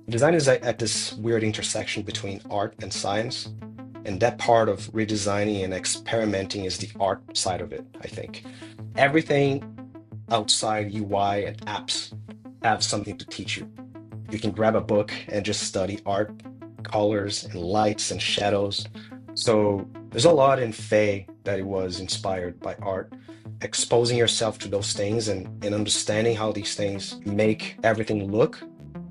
Design is at this weird intersection between art and science. And that part of redesigning and experimenting is the art side of it, I think. Everything outside UI and apps have something to teach you. You can grab a book and just study art, colors, and lights and shadows. So there's a lot in Faye that it was inspired by art. Exposing yourself to those things and understanding how these things make everything look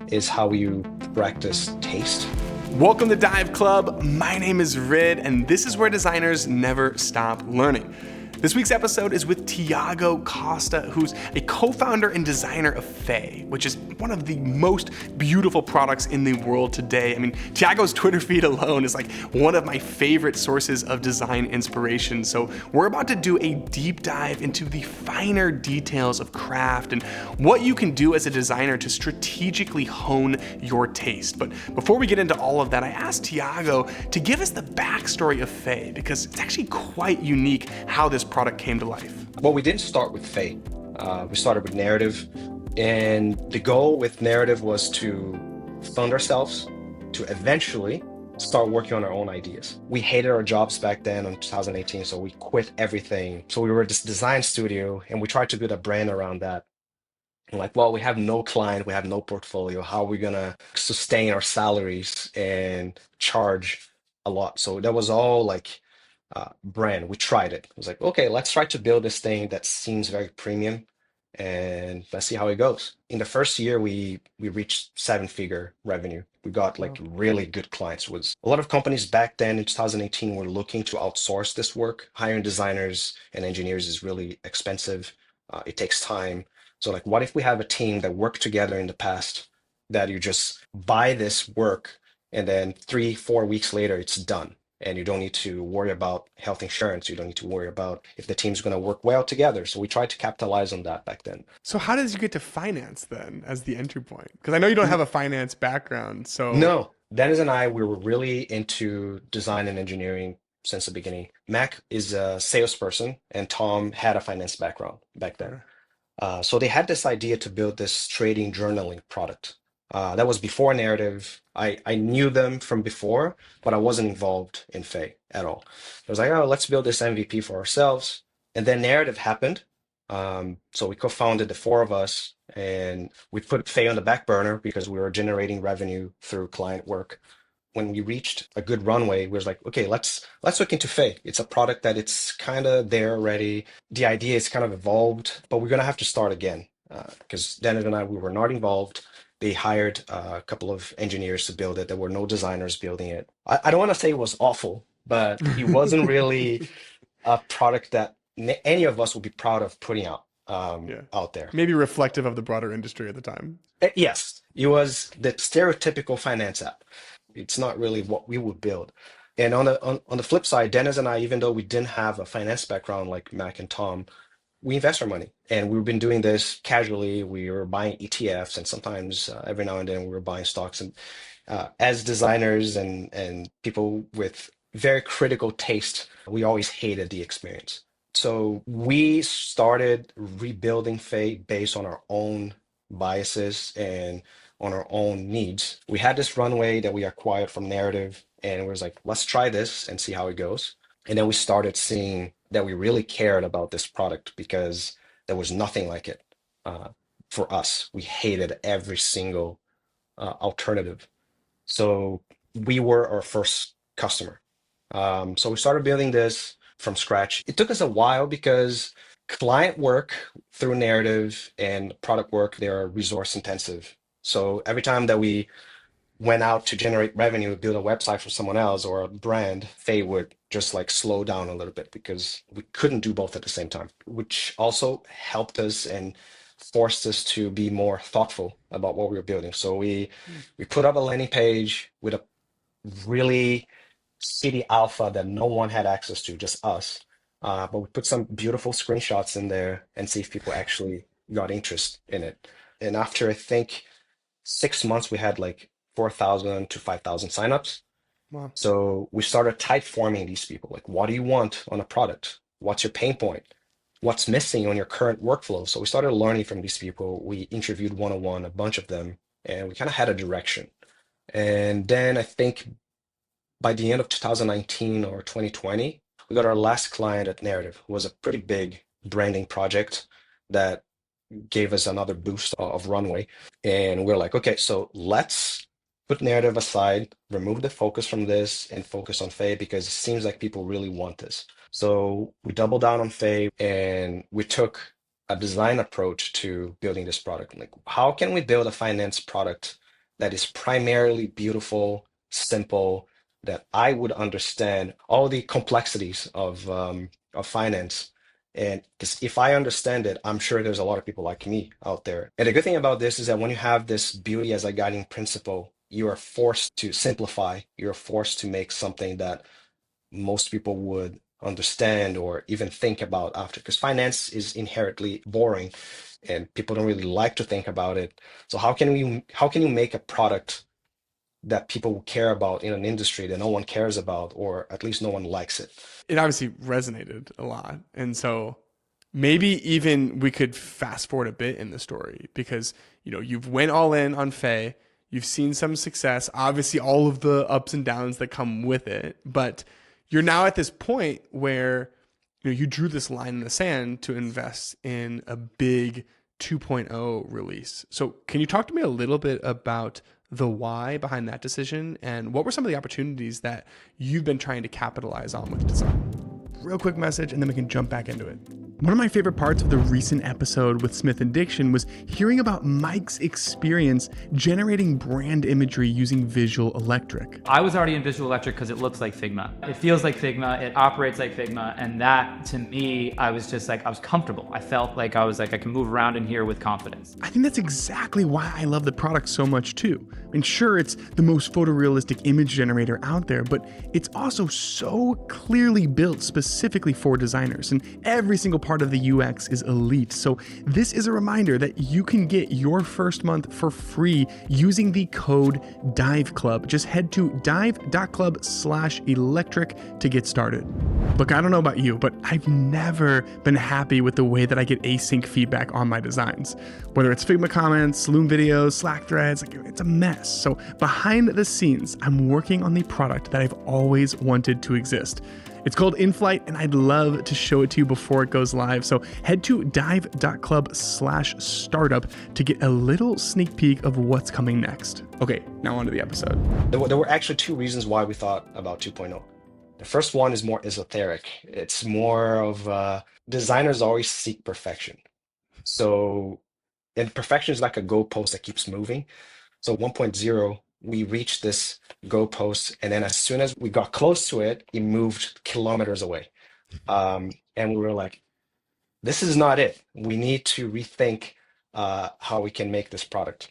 is how you practice taste. Welcome to Dive Club. My name is Rid, and this is where designers never stop learning. This week's episode is with Thiago Costa, who's a co-founder and designer of Faye, which is one of the most beautiful products in the world today. I mean, Thiago's Twitter feed alone is like one of my favorite sources of design inspiration. So we're about to do a deep dive into the finer details of craft and what you can do as a designer to strategically hone your taste. But before we get into all of that, I asked Thiago to give us the backstory of Faye, because it's actually quite unique how this product came to life. Well, we didn't start with Faye. We started with narrative, and the goal with narrative was to fund ourselves to eventually start working on our own ideas. We hated our jobs back then in 2018, so we quit everything. So we were this design studio, and we tried to build a brand around that. And like, well, we have no client, we have no portfolio. How are we gonna sustain our salaries and charge a lot? So that was all like brand. We tried it. It was like, okay, let's try to build this thing that seems very premium and let's see how it goes. In the first year, we reached seven-figure revenue. We got like Wow. really good clients. Was a lot of companies back then in 2018 were looking to outsource this work. Hiring designers and engineers is really expensive. It takes time. So like, what if we have a team that worked together in the past that you just buy this work and then 3, 4 weeks later it's done and you don't need to worry about health insurance. You don't need to worry about if the team's going to work well together. So we tried to capitalize on that back then. So how does you get to finance then as the entry point? Because I know you don't have a finance background. So No, Dennis and I, we were really into design and engineering since the beginning. Mac is a salesperson, and Tom had a finance background back then. So they had this idea to build this trading journaling product. That was before narrative. I knew them from before, but I wasn't involved in Faye at all. I was like, oh, let's build this MVP for ourselves. And then narrative happened. So we co-founded, the four of us, and we put Faye on the back burner because we were generating revenue through client work. When we reached a good runway, we was like, okay, let's look into Faye. It's a product that it's kind of there already. The idea is kind of evolved, but we're gonna have to start again because Dennis and I, we were not involved. They hired a couple of engineers to build it. There were no designers building it. I don't want to say it was awful, but it wasn't really a product that any of us would be proud of putting yeah, out there. maybe reflective of the broader industry at the time. Yes, it was the stereotypical finance app. It's not really what we would build. And on the flip side, Dennis and I, even though we didn't have a finance background like Mac and Tom, we invest our money. And we've been doing this casually. We were buying ETFs, and sometimes every now and then we were buying stocks. And as designers and people with very critical taste, we always hated the experience. So we started rebuilding Fate based on our own biases and on our own needs. We had this runway that we acquired from Narrative, and we was like, let's try this and see how it goes. And then we started seeing that we really cared about this product because there was nothing like it for us. We hated every single alternative. So we were our first customer. So we started building this from scratch. It took us a while because client work through narrative and product work, they're resource intensive. So every time that we went out to generate revenue, build a website for someone else or a brand, they would just like slow down a little bit because we couldn't do both at the same time, which also helped us and forced us to be more thoughtful about what we were building. So we put up a landing page with a really city alpha that no one had access to, just us. But we put some beautiful screenshots in there and see if people actually got interest in it. And after I think 6 months, we had like 4,000 to 5,000 signups. Wow. So we started type forming these people. Like, what do you want on a product? What's your pain point? What's missing on your current workflow? So we started learning from these people. We interviewed one-on-one a bunch of them, and we kind of had a direction. And then I think by the end of 2019 or 2020, we got our last client at Narrative, who was a pretty big branding project that gave us another boost of runway. And we're like, okay, so let's put Narrative aside, remove the focus from this, and focus on Faye because it seems like people really want this. So we doubled down on Faye and we took a design approach to building this product. Like, how can we build a finance product that is primarily beautiful, simple, that I would understand all the complexities of finance, and because if I understand it, I'm sure there's a lot of people like me out there. And the good thing about this is that when you have this beauty as a guiding principle, you are forced to simplify. You're forced to make something that most people would understand or even think about after. Because finance is inherently boring and people don't really like to think about it. So how can you make a product that people will care about in an industry that no one cares about, or at least no one likes it? It obviously resonated a lot. And so maybe even we could fast forward a bit in the story because, you've went all in on Faye. You've seen some success, obviously all of the ups and downs that come with it, but you're now at this point where you drew this line in the sand to invest in a big 2.0 release. So, can you talk to me a little bit about the why behind that decision and what were some of the opportunities that you've been trying to capitalize on with design? Real quick message, and then we can jump back into it. One of my favorite parts of the recent episode with Smith and Diction was hearing about Mike's experience generating brand imagery using Visual Electric. I was already in Visual Electric because it looks like Figma. It feels like Figma, it operates like Figma, and that, to me, I was just like, I was comfortable. I felt like I can move around in here with confidence. I think that's exactly why I love the product so much too. And sure, it's the most photorealistic image generator out there, but it's also so clearly built specifically for designers, and every single part of the UX is elite. So this is a reminder that you can get your first month for free using the code dive.club. Just head to dive.club/electric to get started. Look, I don't know about you, but I've never been happy with the way that I get async feedback on my designs. Whether it's Figma comments, Loom videos, Slack threads, it's a mess. So behind the scenes, I'm working on the product that I've always wanted to exist. It's called In-Flight, and I'd love to show it to you before it goes live. So head to dive.club/startup to get a little sneak peek of what's coming next. Okay, now on to the episode. There were actually two reasons why we thought about 2.0. The first one is more esoteric. It's more of designers always seek perfection. So, and perfection is like a goalpost that keeps moving. So 1.0, we reached this goalpost, and then as soon as we got close to it, it moved kilometers away. And we were like, this is not it. We need to rethink how we can make this product.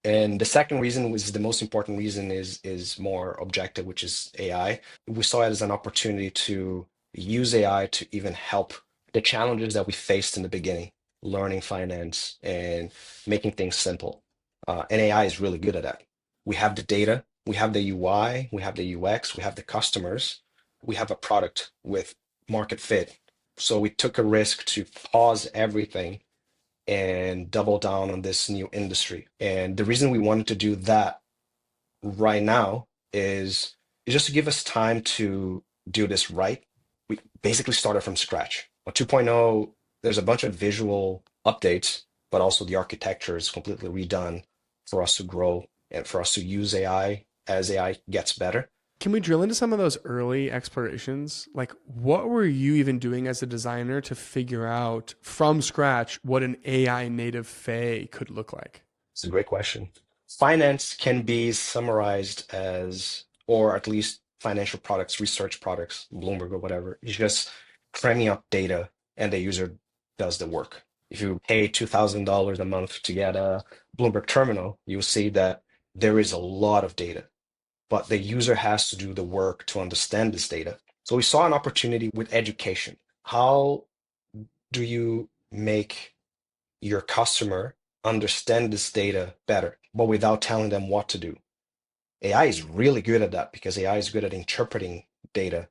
And the second reason, which is the most important reason, is more objective, which is AI. We saw it as an opportunity to use AI to even help the challenges that we faced in the beginning, learning finance and making things simple. And AI is really good at that. We have the data, we have the UI, we have the UX, we have the customers, we have a product with market fit. So we took a risk to pause everything and double down on this new industry. And the reason we wanted to do that right now is just to give us time to do this right. We basically started from scratch. On 2.0, there's a bunch of visual updates, but also the architecture is completely redone for us to grow and for us to use AI as AI gets better. Can we drill into some of those early explorations? Like, what were you even doing as a designer to figure out from scratch what an AI native Faye could look like? It's a great question. Finance can be summarized as, or at least financial products, research products, Bloomberg or whatever. It's just cramming up data and the user does the work. If you pay $2,000 a month to get a Bloomberg terminal, you'll see that there is a lot of data, but the user has to do the work to understand this data. So we saw an opportunity with education. How do you make your customer understand this data better, but without telling them what to do? AI is really good at that because AI is good at interpreting data.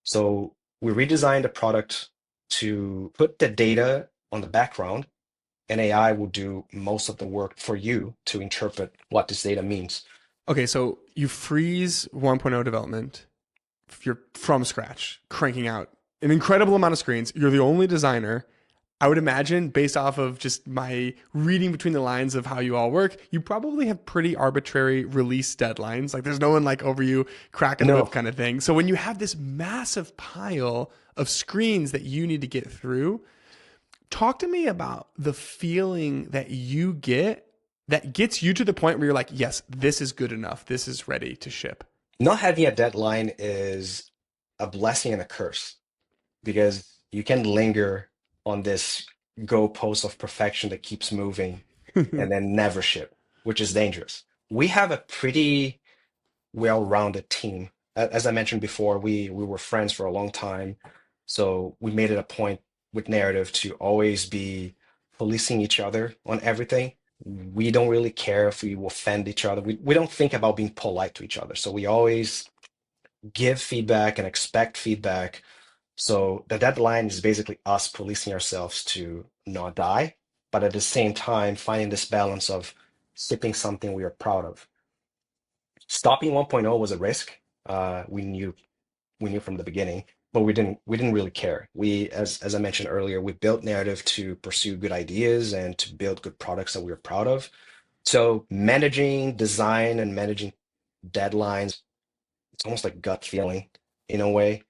So we redesigned the product to put the data on the background, and AI will do most of the work for you to interpret what this data means. Okay, so you freeze 1.0 development. You're from scratch, cranking out an incredible amount of screens. You're the only designer. I would imagine, based off of just my reading between the lines of how you all work, you probably have pretty arbitrary release deadlines. Like there's no one like over you cracking the whip No, kind of thing. So when you have this massive pile of screens that you need to get through, talk to me about the feeling that you get that gets you to the point where you're like, yes, this is good enough. This is ready to ship. not having a deadline is a blessing and a curse because you can linger on this goalpost of perfection that keeps moving and then never ship, which is dangerous. We have a pretty well-rounded team. As I mentioned before, we were friends for a long time, so we made it a point with narrative to always be policing each other on everything. We don't really care if we will offend each other. We don't think about being polite to each other. So we always give feedback and expect feedback. So the deadline is basically us policing ourselves to not die, but at the same time finding this balance of shipping something we are proud of. Stopping 1.0 was a risk. We knew from the beginning, but we didn't really care. As I mentioned earlier, we built narrative to pursue good ideas and to build good products that we were proud of. So managing design and managing deadlines, it's almost like gut feeling in a way.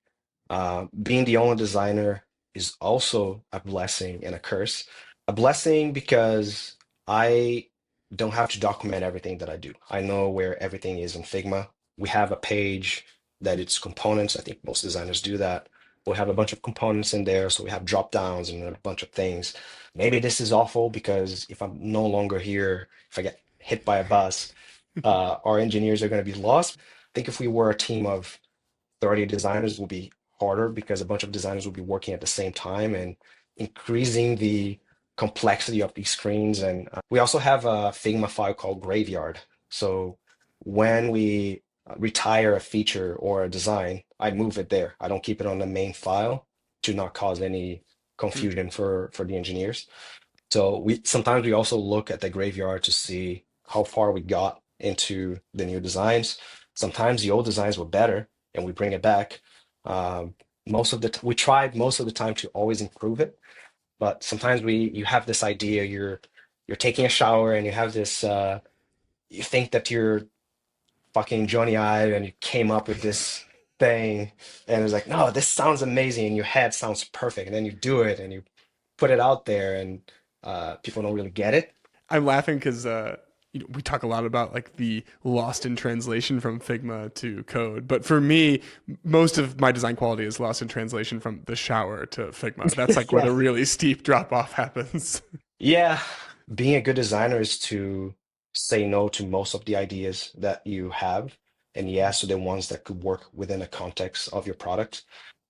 Being the only designer is also a blessing and a curse. A blessing because I don't have to document everything that I do. I know where everything is in Figma. We have a page that it's components. I think most designers do that. We have a bunch of components in there, so we have drop downs and a bunch of things. Maybe this is awful because if I'm no longer here, if I get hit by a bus, our engineers are going to be lost. I think if we were a team of 30 designers will be harder because a bunch of designers will be working at the same time and increasing the complexity of these screens. And we also have a Figma file called Graveyard. So when we retire a feature or a design, I move it there. I don't keep it on the main file to not cause any confusion for the engineers. So we sometimes we also look at the graveyard to see how far we got into the new designs. Sometimes the old designs were better, and we bring it back. Um, we tried most of the time to always improve it, but sometimes we you have this idea you're taking a shower and you have this you think that you're fucking Johnny Ive and you came up with this thing and it's like no, this sounds amazing in your head, sounds perfect, and then you do it and you put it out there and people don't really get it. I'm laughing because we talk a lot about like the lost in translation from Figma to code, but for me, most of my design quality is lost in translation from the shower to Figma. That's like where Yeah. the really steep drop off happens. Yeah. Being a good designer is to say no to most of the ideas that you have and yes to the ones that could work within the context of your product.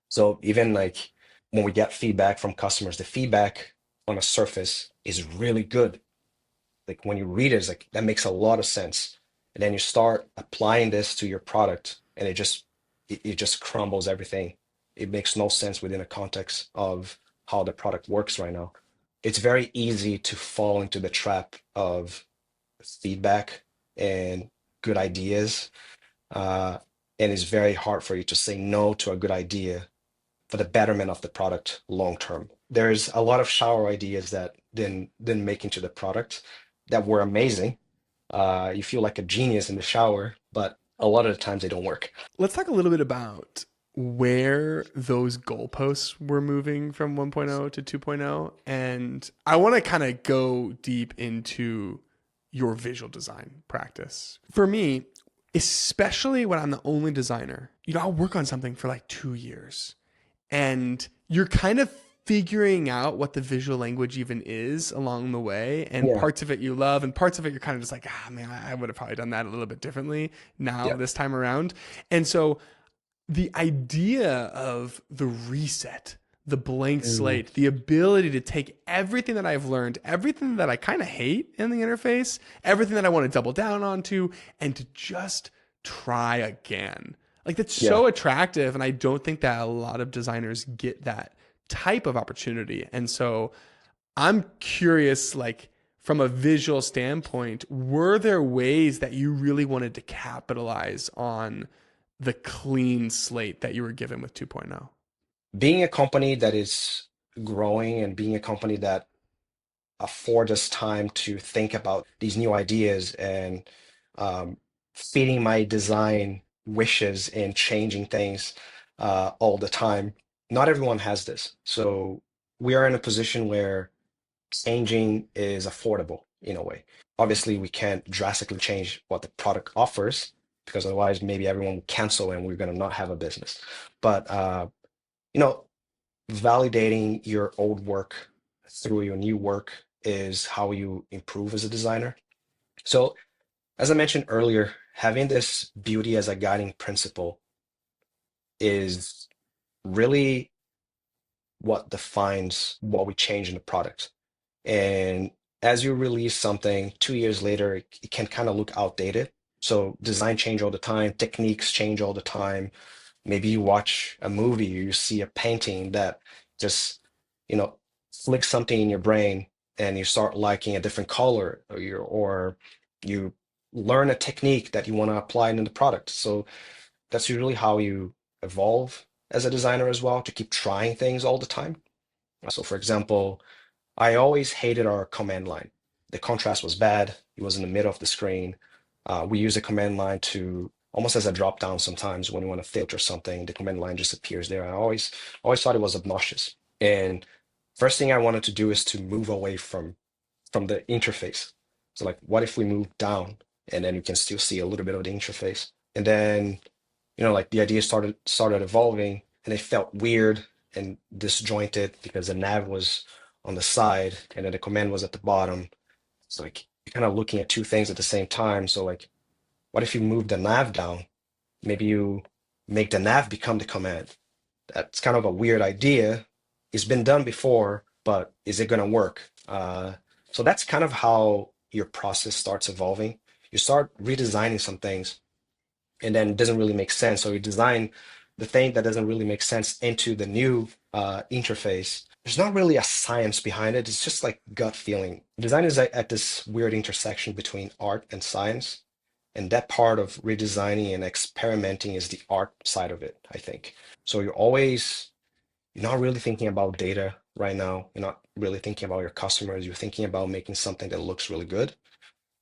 So even like when we get feedback from customers, the feedback on a surface is really good. Like when you read it, it's like that makes a lot of sense. And then you start applying this to your product and it just crumbles everything. It makes no sense within the context of how the product works right now. It's very easy to fall into the trap of feedback and good ideas. Uh, and it's very hard for you to say no to a good idea for the betterment of the product long term. There's a lot of shower ideas that didn't make into the product that were amazing. You feel like a genius in the shower, but a lot of the times they don't work. Let's talk a little bit about where those goalposts were moving from 1.0 to 2.0. And I want to kind of go deep into your visual design practice. For me, especially when I'm the only designer, I'll work on something for like 2 years and you're kind of figuring out what the visual language even is along the way. And Yeah, parts of it you love, and parts of it you're kind of just like, ah, man, I would have probably done that a little bit differently now yeah. this time around. And so the idea of the reset, the blank Mm, slate, the ability to take everything that I've learned, everything that I kind of hate in the interface, everything that I want to double down onto, and to just try again. Like that's yeah. so attractive. And I don't think that a lot of designers get that type of opportunity. And so I'm curious, like from a visual standpoint, were there ways that you really wanted to capitalize on the clean slate that you were given with 2.0? Being a company that is growing and being a company that afford us time to think about these new ideas and um, feeding my design wishes and changing things all the time. Not everyone has this. So we are in a position where changing is affordable in a way. Obviously, we can't drastically change what the product offers because otherwise maybe everyone will cancel and we're going to not have a business. But you know, validating your old work through your new work is how you improve as a designer. So, as I mentioned earlier, having this beauty as a guiding principle is really what defines what we change in the product. And as you release something 2 years later, it can kind of look outdated. So, design change all the time, techniques change all the time. Maybe you watch a movie, you see a painting that just, you know, flicks something in your brain and you start liking a different color or you learn a technique that you want to apply in the product. So that's usually how you evolve as a designer as well, to keep trying things all the time. So for example, I always hated our command line. The contrast was bad. It was in the middle of the screen. We use the command line to almost as a drop down sometimes when you want to filter something, the command line just appears there. I always thought it was obnoxious. And first thing I wanted to do is to move away from the interface. So like, what if we move down and then you can still see a little bit of the interface? And then, like the idea started evolving and it felt weird and disjointed because the nav was on the side and then the command was at the bottom. So like you're kind of looking at two things at the same time. So like, what if you move the nav down? Maybe you make the nav become the command. That's kind of a weird idea. It's been done before, but is it going to work? So that's kind of how your process starts evolving. You start redesigning some things and then it doesn't really make sense. So you design the thing that doesn't really make sense into the new interface. There's not really a science behind it. It's just like gut feeling. Design is at this weird intersection between art and science. And that part of redesigning and experimenting is the art side of it, I think. So you're not really thinking about data right now. You're not really thinking about your customers. You're thinking about making something that looks really good.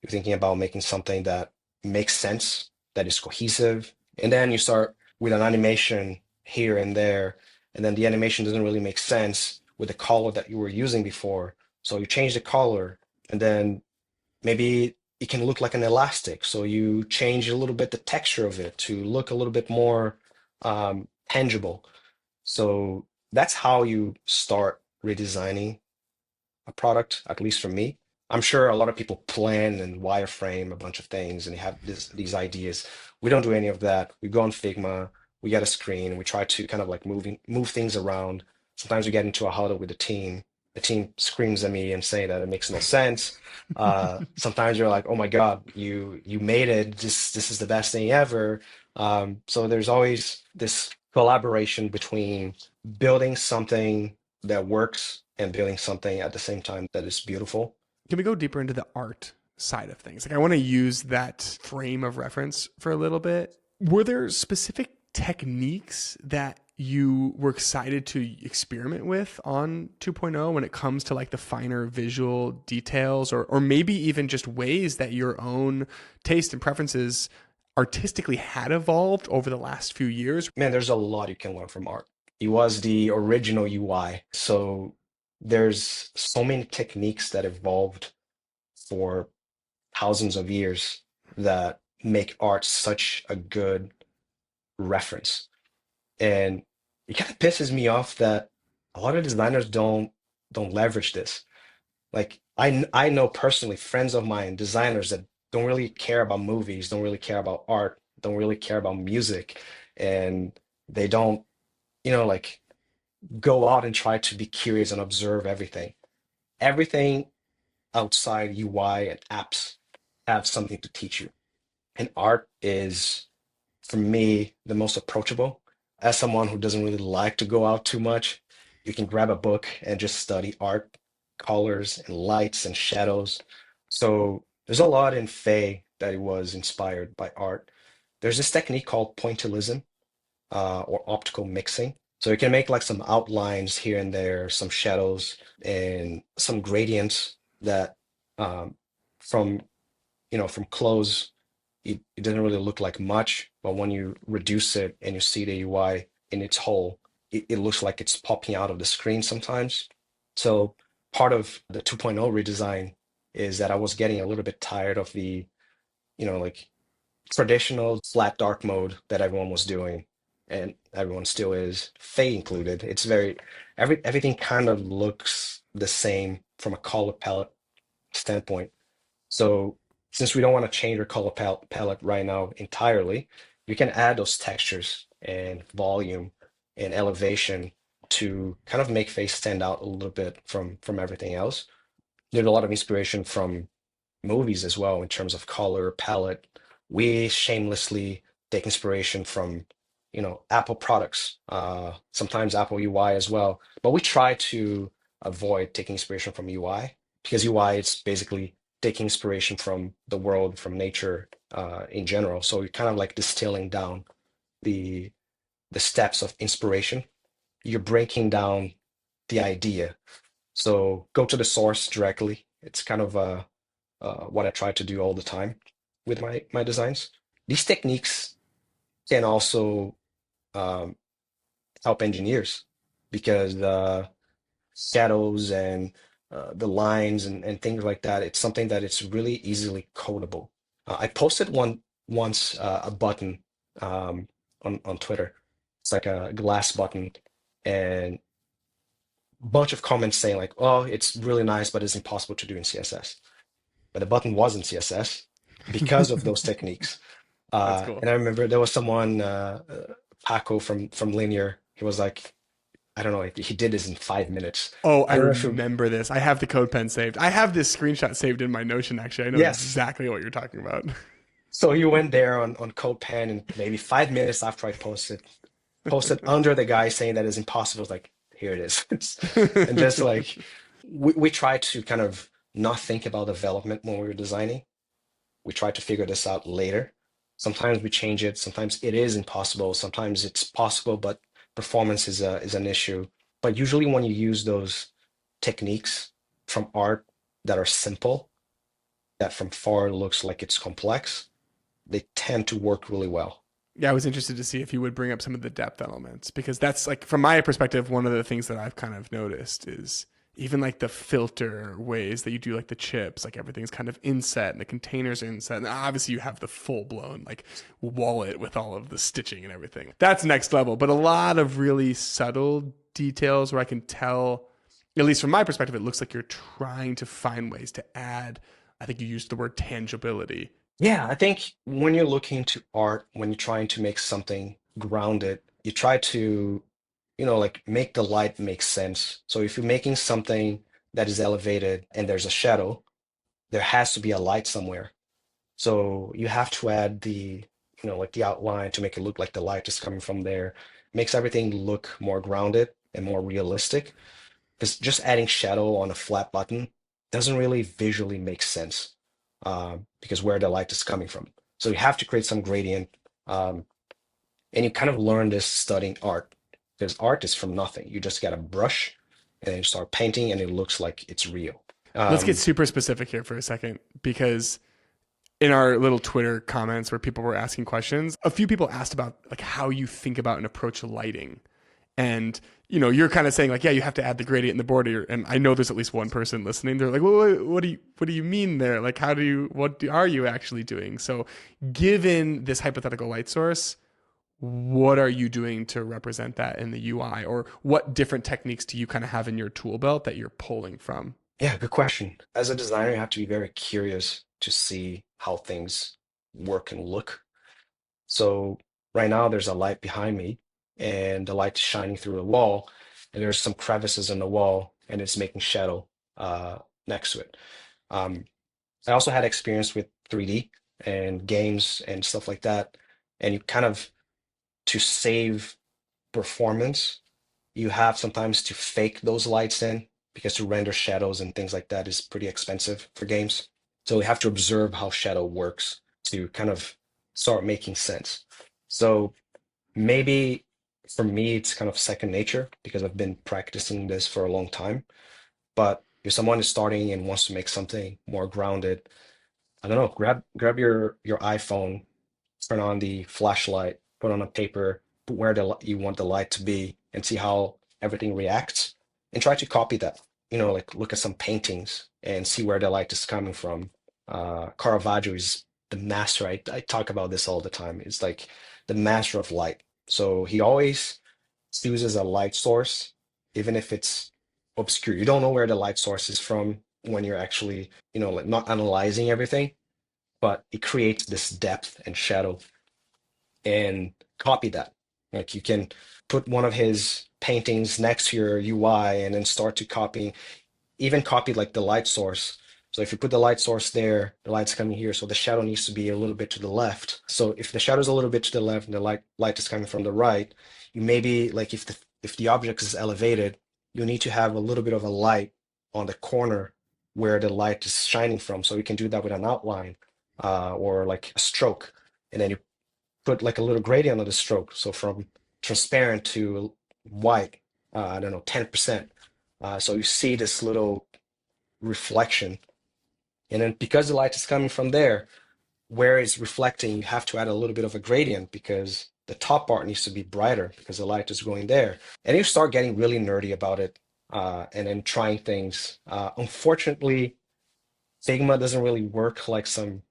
You're thinking about making something that makes sense, that is cohesive. And then you start with an animation here and there. And then the animation doesn't really make sense with the color that you were using before. So you change the color and then maybe it can look like an elastic. So you change a little bit the texture of it to look a little bit more tangible. So that's how you start redesigning a product, at least for me. I'm sure a lot of people plan and wireframe a bunch of things and they have these ideas. We don't do any of that. We go on Figma, we get a screen, we try to kind of like move things around. Sometimes we get into a huddle with the team. The team screams at me and say that it makes no sense. Sometimes you're like, oh my God, you made it. This is the best thing ever. So there's always this collaboration between building something that works and building something at the same time that is beautiful. Can we go deeper into the art side of things? Like, I want to use that frame of reference for a little bit. Were there specific techniques that you were excited to experiment with on 2.0 when it comes to like the finer visual details, or maybe even just ways that your own taste and preferences artistically had evolved over the last few years? Man, there's a lot you can learn from art. It was the original UI. So there's so many techniques that evolved for thousands of years that make art such a good reference. And it kind of pisses me off that a lot of designers don't leverage this. Like I know personally friends of mine, designers that don't really care about movies, don't really care about art, don't really care about music, and they don't, like go out and try to be curious and observe everything. Everything outside UI and apps have something to teach you. And art is, for me, the most approachable. As someone who doesn't really like to go out too much, you can grab a book and just study art colors and lights and shadows. So there's a lot in Faye that it was inspired by art. There's this technique called pointillism, or optical mixing. So you can make like some outlines here and there, some shadows and some gradients that, um, from from close, it doesn't really look like much, but when you reduce it and you see the UI in its whole, it looks like it's popping out of the screen sometimes. So part of the 2.0 redesign is that I was getting a little bit tired of the, like traditional flat dark mode that everyone was doing, and everyone still is, Faye included. It's very everything kind of looks the same from a color palette standpoint. So since we don't want to change our color palette right now entirely, you can add those textures and volume and elevation to kind of make face stand out a little bit from everything else. There's a lot of inspiration from movies as well in terms of color palette. We shamelessly take inspiration from, Apple products, sometimes Apple UI as well. But we try to avoid taking inspiration from UI, because UI it's basically taking inspiration from the world, from nature, in general. So you're kind of like distilling down the the steps of inspiration. You're breaking down the idea. So go to the source directly. It's kind of what I try to do all the time with my designs. These techniques can also, um, help engineers, because shadows and the lines and things like that, it's something that it's really easily codable. I posted once, a button, on Twitter. It's like a glass button, and a bunch of comments saying like, "Oh, it's really nice, but it's impossible to do in CSS." But the button was in CSS because of those techniques. That's cool. And I remember there was someone, Paco from Linear. He was like, I don't know, he did this in 5 minutes. Oh, I I don't know if you, remember this. I have the code pen saved. I have this screenshot saved in my Notion, actually. I know yes. exactly what you're talking about. So he went there on CodePen, and maybe 5 minutes after I posted under the guy saying that is impossible. It's like, here it is. And just like, we try to kind of not think about development when we were designing. We try to figure this out later. Sometimes we change it. Sometimes it is impossible. Sometimes it's possible, but performance is an issue. But usually, when you use those techniques from art that are simple, that from far looks like it's complex, they tend to work really well. Yeah, I was interested to see if you would bring up some of the depth elements, because that's like, from my perspective, one of the things that I've kind of noticed is even like the filter ways that you do like the chips, like everything's kind of inset and the containers are inset. And obviously you have the full blown like wallet with all of the stitching and everything. That's next level, but a lot of really subtle details where I can tell, at least from my perspective, it looks like you're trying to find ways to add, I think you used the word tangibility. Yeah, I think when you're looking to art, when you're trying to make something grounded, you try to, like make the light make sense. So if you're making something that is elevated and there's a shadow, there has to be a light somewhere. So you have to add like the outline to make it look like the light is coming from there. Makes everything look more grounded and more realistic. Because just adding shadow on a flat button doesn't really visually make sense, because where the light is coming from. So you have to create some gradient, and you kind of learn this studying art, because art is from nothing. You just get a brush and then you start painting, and it looks like it's real. Let's get Um, super specific here for a second, because in our little Twitter comments where people were asking questions, a few people asked about like how you think about and approach lighting. And you're kind of saying like, yeah, you have to add the gradient in the border. And I know there's at least one person listening. They're like, well, what do you mean there? Like, are you actually doing? So given this hypothetical light source, what are you doing to represent that in the UI, or what different techniques do you kind of have in your tool belt that you're pulling from? yeah, good question. As a designer, you have to be very curious to see how things work and look. So right now there's a light behind me, and the light's shining through the wall, and there's some crevices in the wall, and it's making shadow, next to it. Um, I also had experience with 3D and games and stuff like that. And you kind of, to save performance, you have sometimes to fake those lights in. because to render shadows and things like that is pretty expensive for games. So we have to observe how shadow works to kind of start making sense. So maybe for me, it's kind of second nature because I've been practicing this for a long time. But if someone is starting and wants to make something more grounded, I don't know, grab your iPhone, turn on the flashlight, put on a paper, put where you want the light to be, and see how everything reacts, and try to copy that. Like look at some paintings and see where the light is coming from. Caravaggio is the master. I talk about this all the time. It's like the master of light. So he always uses a light source, even if it's obscure. You don't know where the light source is from when you're actually, like not analyzing everything, but it creates this depth and shadow and copy that. Like you can put one of his paintings next to your UI and then start to copy, even copy like the light source. So if you put the light source there, the light's coming here, so the shadow needs to be a little bit to the left. So if the shadow's a little bit to the left and the light is coming from the right, you maybe like if the object is elevated, you need to have a little bit of a light on the corner where the light is shining from. So you can do that with an outline or like a stroke, and then you put like a little gradient on the stroke. So from transparent to white, I don't know, 10%. So you see this little reflection. And then because the light is coming from there, where it's reflecting, you have to add a little bit of a gradient because the top part needs to be brighter because the light is going there. And you start getting really nerdy about it and then trying things. Unfortunately, Figma doesn't really work like some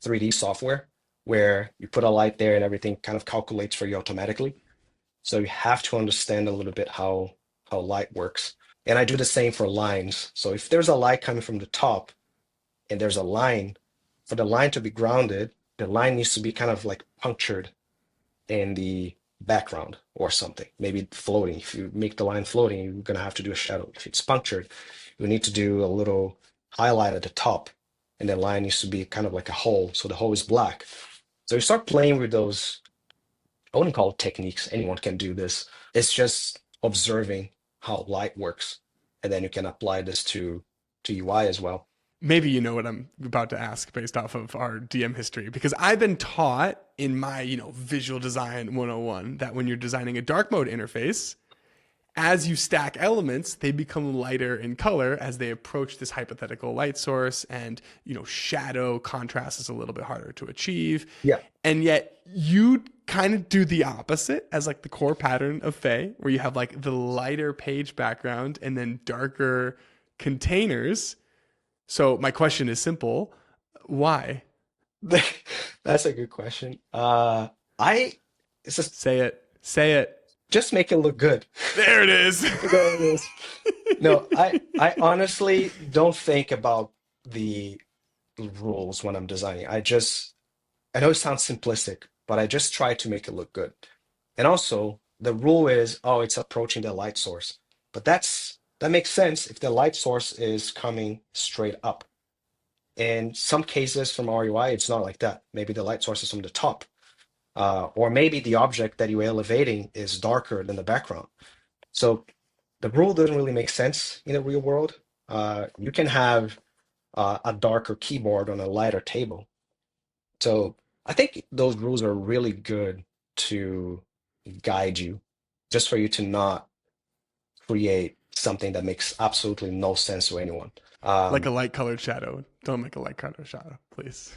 3D software where you put a light there and everything kind of calculates for you automatically. So you have to understand a little bit how light works. And I do the same for lines. So if there's a light coming from the top and there's a line, for the line to be grounded, the line needs to be kind of like punctured in the background or something, maybe floating. If you make the line floating, you're gonna have to do a shadow. If it's punctured, you need to do a little highlight at the top, and the line needs to be kind of like a hole, so the hole is black. So you start playing with those. I wouldn't call it techniques. Anyone can do this. It's just observing how light works, and then you can apply this to UI as well. Maybe you know what I'm about to ask based off of our DM history, because I've been taught in my, visual design 101 that when you're designing a dark mode interface, as you stack elements, they become lighter in color as they approach this hypothetical light source, and shadow contrast is a little bit harder to achieve. Yeah. And yet you kind of do the opposite as like the core pattern of Faye, where you have like the lighter page background and then darker containers. So my question is simple. Why? That's a good question. I it's Say it. Say it. just make it look good. There it is. There it is. No, I honestly don't think about the rules when I'm designing. I know it sounds simplistic, but I just try to make it look good. And also, the rule is, oh, it's approaching the light source. But that makes sense if the light source is coming straight up. In some cases from RUI, it's not like that. Maybe the light source is from the top. Or maybe the object that you're elevating is darker than the background. So the rule doesn't really make sense in the real world. You can have a darker keyboard on a lighter table. So I think those rules are really good to guide you, just for you to not create something that makes absolutely no sense to anyone. Like a Um, light colored shadow. Don't make a light colored shadow, please.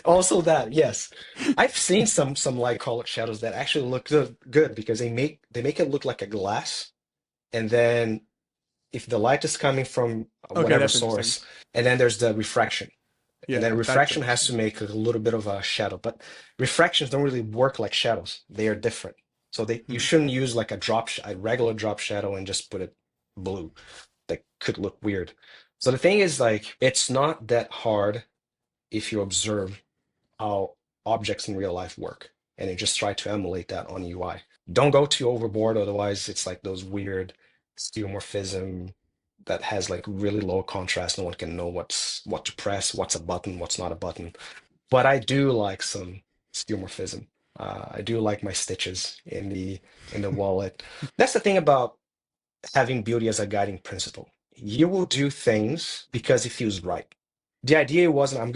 Also that, yes, I've seen some light colored shadows that actually look good because they make it look like a glass, and then if the light is coming from Okay, whatever that's interesting. source, and then there's the refraction, and then Yeah, that's refraction has to interesting. make a little bit of a shadow, but refractions don't really work like shadows. They are different. So you Hmm. shouldn't use like a regular drop shadow and just put it blue. That could look weird. So the thing is like it's not that hard if you observe how objects in real life work and you just try to emulate that on UI. Don't go too overboard, otherwise it's like those weird skeuomorphism that has like really low contrast. No one can know what to press, what's a button, what's not a button. But I do like some skeuomorphism. I do like my stitches in the wallet. That's the thing about having beauty as a guiding principle. You will do things because it feels right. The idea wasn't I'm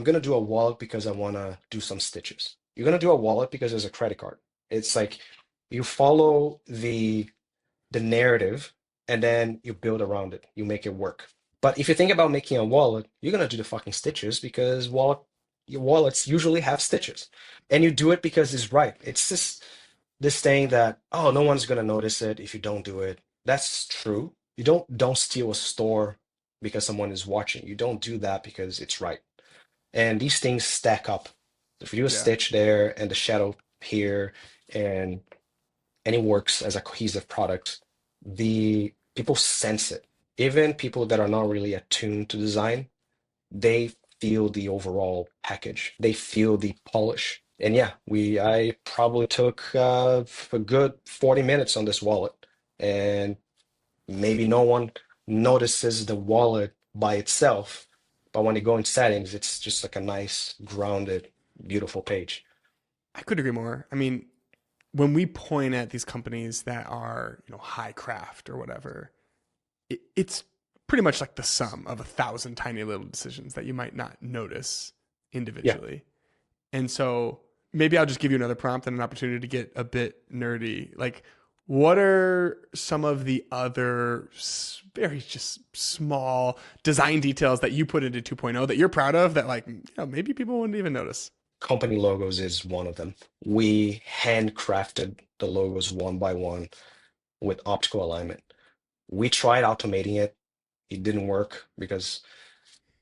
gonna do a wallet because I wanna do some stitches. You're gonna do a wallet because there's a credit card. It's like you follow the narrative and then you build around it. You make it work. But if you think about making a wallet, you're gonna do the fucking stitches because your wallets usually have stitches. And you do it because it's right. It's just this thing that, oh, no one's gonna notice it if you don't do it. That's true. You don't steal a store because someone is watching. You don't do that because it's right. And these things stack up. If you do a Yeah. stitch there and the shadow here and it works as a cohesive product, the people sense it. Even people that are not really attuned to design, they feel the overall package. They feel the polish. And yeah, I probably took a good 40 minutes on this wallet, and maybe no one notices the wallet by itself, but when you go in settings, it's just like a nice, grounded, beautiful page. I could agree more. I mean, when we point at these companies that are, high craft or whatever, it's pretty much like the sum of 1,000 tiny little decisions that you might not notice Yeah, individually. And so maybe I'll just give you another prompt and an opportunity to get a bit nerdy. Like, what are some of the other very just small design details that you put into 2.0 that you're proud of that, like, maybe people wouldn't even notice? company logos is one of them. We handcrafted the logos one by one with optical alignment. We tried automating it. It didn't work because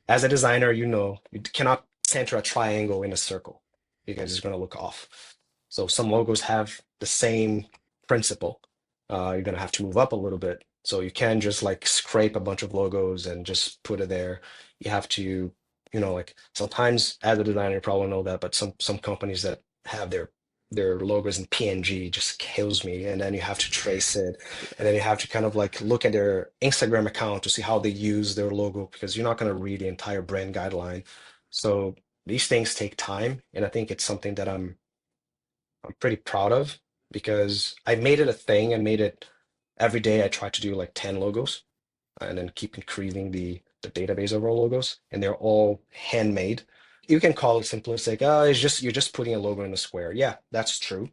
as a designer, you cannot center a triangle in a circle because it's going to look off. So some logos have the same principle. You're going to have to move up a little bit. So you can't just like scrape a bunch of logos and just put it there. You have to, like sometimes as a designer, you probably know that, but some companies that have their logos in PNG just kills me. And then you have to trace it, and then you have to kind of like look at their Instagram account to see how they use their logo because you're not going to read the entire brand guideline. So these things take time, and I think it's something that I'm pretty proud of because I made it a thing. I made it every day. I try to do like 10 logos and then keep increasing the database of our logos, and they're all handmade. You can call it simplistic. It's just you're just putting a logo in a square. Yeah, that's true.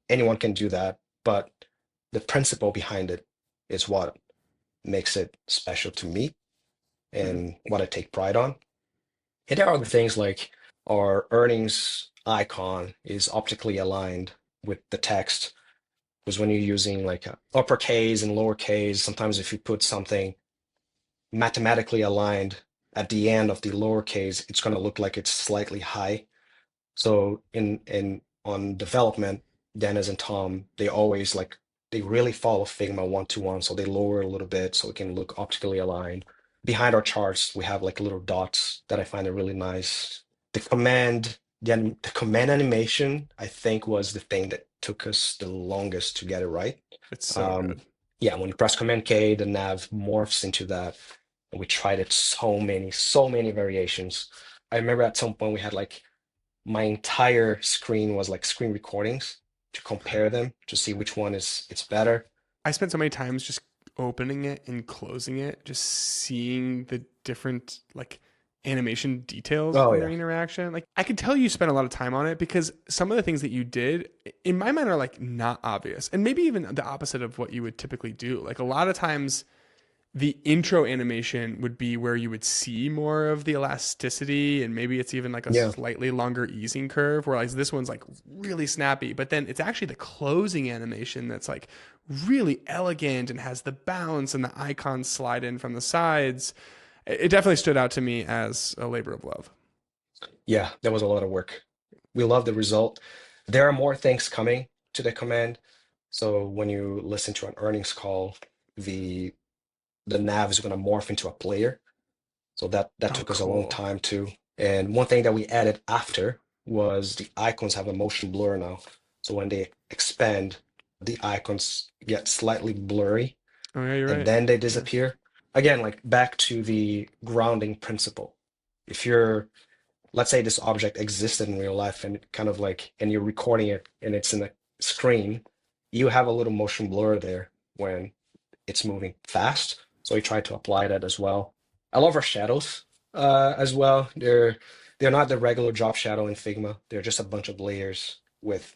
Anyone can do that, but the principle behind it is what makes it special to me Mhm. and what I take pride on. And there are other things like our earnings icon is optically aligned with the text. Because when you're using like uppercase and lowercase, sometimes if you put something mathematically aligned at the end of the lowercase, it's going to look like it's slightly high. So in on development, Dennis and Tom, they really follow Figma 1-to-1, so they lower a little bit so it can look optically aligned. Behind our charts, we have like little dots that I find are really nice. The command animation, I think, was the thing that took us the longest to get it right. It's so Um, good. yeah, when you press Command K, the nav morphs into that. And we tried it so many variations. I remember at some point we had like my entire screen was like screen recordings to compare them to see which one is it's better. I spent so many times just opening it and closing it, just seeing the different like animation details Oh in their yeah. interaction. Like I could tell you spent a lot of time on it because some of the things that you did in my mind are like not obvious. And maybe even the opposite of what you would typically do. Like a lot of times the intro animation would be where you would see more of the elasticity and maybe it's even like a Yeah. slightly longer easing curve whereas this one's like really snappy but then it's actually the closing animation that's like really elegant and has the bounce and the icons slide in from the sides. It definitely stood out to me as a labor of love. Yeah, that was a lot of work. We love the result. There are more things coming to the command. So when you listen to an earnings call, the the nav is going to morph into a player. So that Oh took us a long cool. time too. And one thing that we added after was the icons have a motion blur now. So when they expand, the icons get slightly blurry Oh yeah, you're and right. then they Yeah. disappear. Again, like back to the grounding principle. If you're, let's say this object existed in real life and kind of like, and you're recording it and it's in a screen, you have a little motion blur there when it's moving fast. So we try to apply that as well. I love our shadows as well. They're not the regular drop shadow in Figma. They're just a bunch of layers with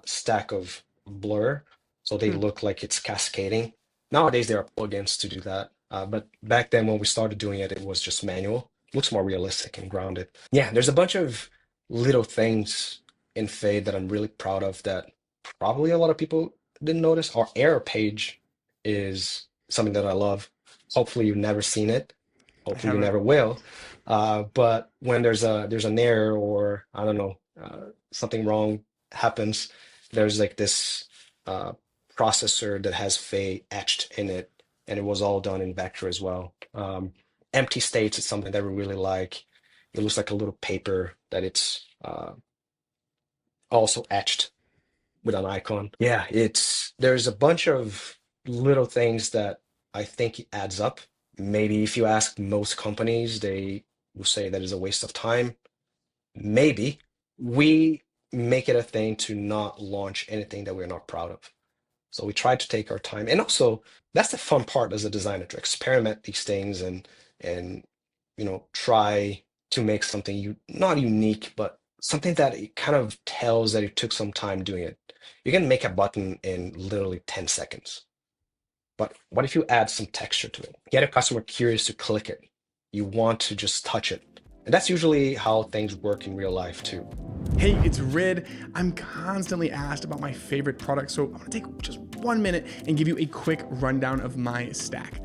stack of blur, so they Hmm. look like it's cascading. Nowadays there are plugins to do that, but back then when we started doing it, it was just manual. Looks more realistic and grounded. Yeah, there's a bunch of little things in Fade that I'm really proud of that probably a lot of people didn't notice. Our error page is something that I love. Hopefully you've never seen it. I Hopefully you haven't. never will. But when there's an error or I don't know something wrong happens, there's like this uh, processor that has Fade etched in it, and it was all done in vector as well. Empty states is something that we really like. It looks like a little paper that it's also etched with an icon. Yeah, it's there's a bunch of little things that I think it adds up. Maybe if you ask most companies, they will say that is a waste of time. Maybe we make it a thing to not launch anything that we're not proud of. So we try to take our time. And also that's the fun part as a designer to experiment these things and try to make something not unique, but something that it kind of tells that it took some time doing it. You can make a button in literally 10 seconds. But what if you add some texture to it? Get a customer curious to click it. You want to just touch it. And that's usually how things work in real life too. Hey, it's Rid. I'm constantly asked about my favorite products, so I'm gonna take just 1 minute and give you a quick rundown of my stack.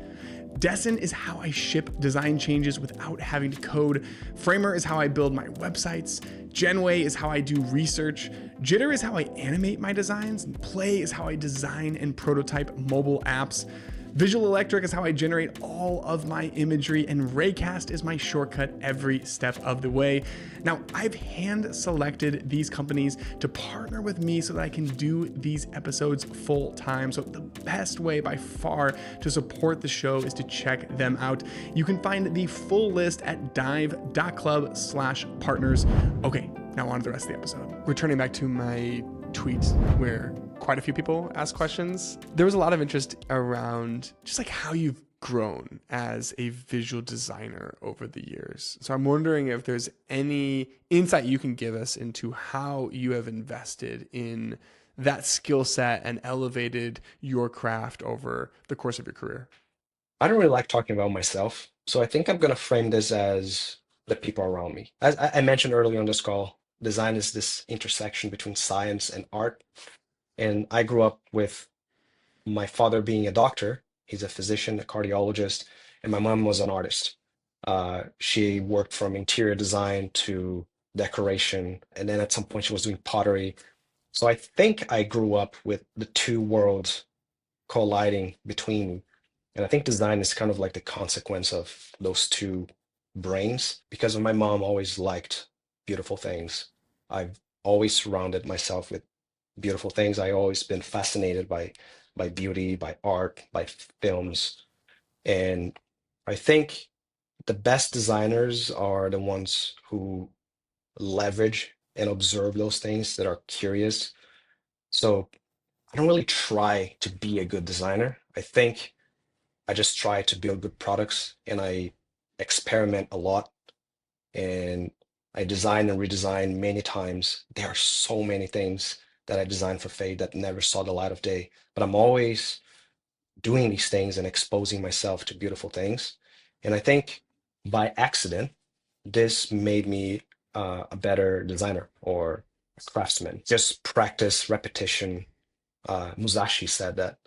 Dessin is how I ship design changes without having to code. Framer is how I build my websites. Genway is how I do research. Jitter is how I animate my designs. And Play is how I design and prototype mobile apps. Visual Electric is how I generate all of my imagery, and Raycast is my shortcut every step of the way. Now, I've hand selected these companies to partner with me so that I can do these episodes full time. So the best way by far to support the show is to check them out. You can find the full list at dive.club/partners. Okay, now on to the rest of the episode. Returning back to my tweet where quite a few people ask questions. There was a lot of interest around just like how you've grown as a visual designer over the years. So I'm wondering if there's any insight you can give us into how you have invested in that skill set and elevated your craft over the course of your career. I don't really like talking about myself. So I think I'm going to frame this as the people around me. As I mentioned earlier on this call, design is this intersection between science and art. And I grew up with my father being a doctor. He's a physician, a cardiologist, and my mom was an artist. She worked from interior design to decoration, and then at some point she was doing pottery. So I think I grew up with the two worlds colliding between me. And I think design is kind of like the consequence of those two brains because my mom always liked beautiful things. I've always surrounded myself with beautiful things. I always been fascinated by beauty, by art, by films. And I think the best designers are the ones who leverage and observe those things that are curious. So I don't really try to be a good designer. I think I just try to build good products and I experiment a lot and I design and redesign many times. There are so many things that I designed for Fade that never saw the light of day, but I'm always doing these things and exposing myself to beautiful things. And I think by accident, this made me a better designer or a craftsman. Just practice, repetition. Musashi said that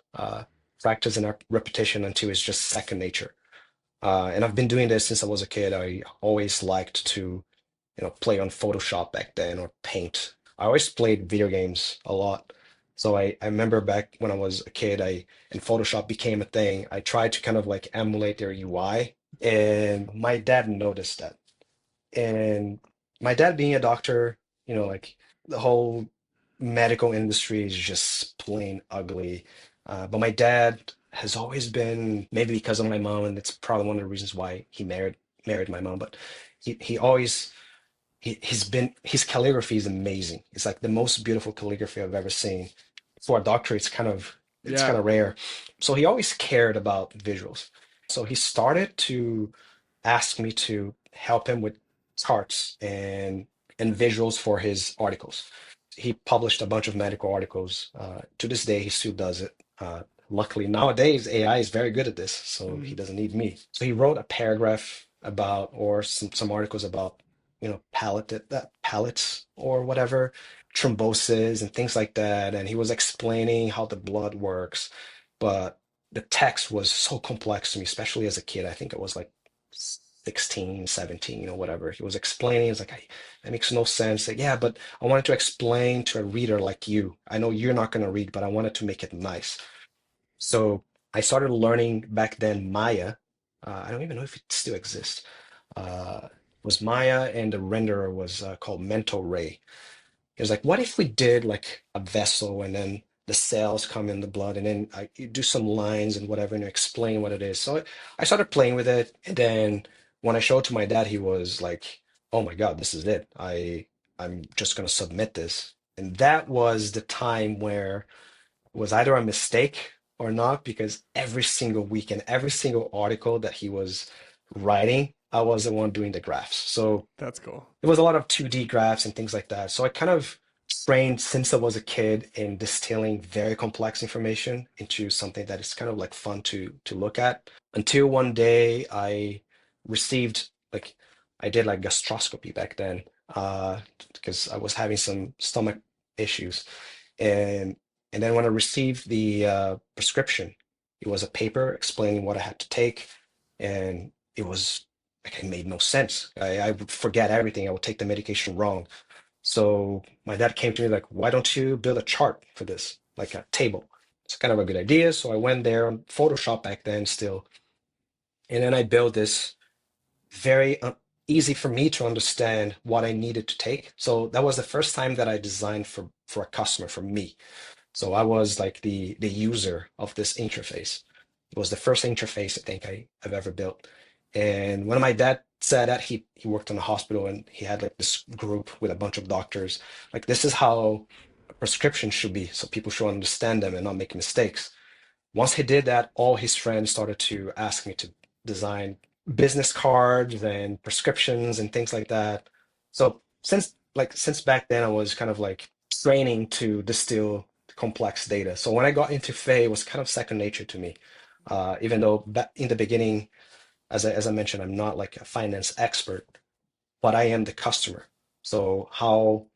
practice and repetition until it's just second nature. And I've been doing this since I was a kid. I always liked to, play on Photoshop back then or paint. I always played video games a lot. So I remember back when I was a kid, and Photoshop became a thing. I tried to kind of like emulate their UI, and my dad noticed that. And my dad being a doctor, like the whole medical industry is just plain ugly. But my dad has always been, maybe because of my mom, and it's probably one of the reasons why he married my mom, but he always he's been his calligraphy is amazing. It's like the most beautiful calligraphy I've ever seen. For a doctor, it's kind of It's Yeah. kind of rare. So he always cared about visuals. So he started to ask me to help him with charts and visuals for his articles. He published a bunch of medical articles. To this day, he still does it. Luckily, nowadays AI is very good at this, so he Mhm. doesn't need me. So he wrote a paragraph about, or some articles about, pallets or whatever, thrombosis and things like that. And he was explaining how the blood works, but the text was so complex to me, especially as a kid. I think it was like 16, 17, or whatever. He was explaining, it's like, that makes no sense. Like, yeah, but I wanted to explain to a reader like you. I know you're not going to read, but I wanted to make it nice. So I started learning back then Maya. I don't even know if it still exists. It was Maya, and the renderer was called Mental Ray. It was like, what if we did like a vessel and then the cells come in the blood and then you do some lines and whatever and you explain what it is. So I started playing with it. And then when I showed it to my dad, he was like, oh my God, this is it. I'm just going to submit this. And that was the time where it was either a mistake or not, because every single week and every single article that he was writing, I was the one doing the graphs. So That's cool. it was a lot of 2D graphs and things like that. So I kind of trained since I was a kid in distilling very complex information into something that is kind of like fun to look at. Until one day I received like I did like gastroscopy back then, because I was having some stomach issues. And and then when I received the prescription, it was a paper explaining what I had to take, and it was like it made no sense. I would forget everything. I would take the medication wrong. So my dad came to me like, "Why don't you build a chart for this, like a table?" It's kind of a good idea. So I went there on Photoshop back then still, and then I built this very easy for me to understand what I needed to take. So that was the first time that I designed for a customer, for me. So I was like the user of this interface. It was the first interface I think I've ever built. And when my dad said that, he worked in a hospital and he had like this group with a bunch of doctors. Like this is how a prescription should be, so people should understand them and not make mistakes. Once he did that, all his friends started to ask me to design business cards and prescriptions and things like that. So since back then, I was kind of like training to distill complex data. So when I got into Fay, it was kind of second nature to me. Even though in the beginning, as I mentioned, I'm not like a finance expert, but I am the customer. So how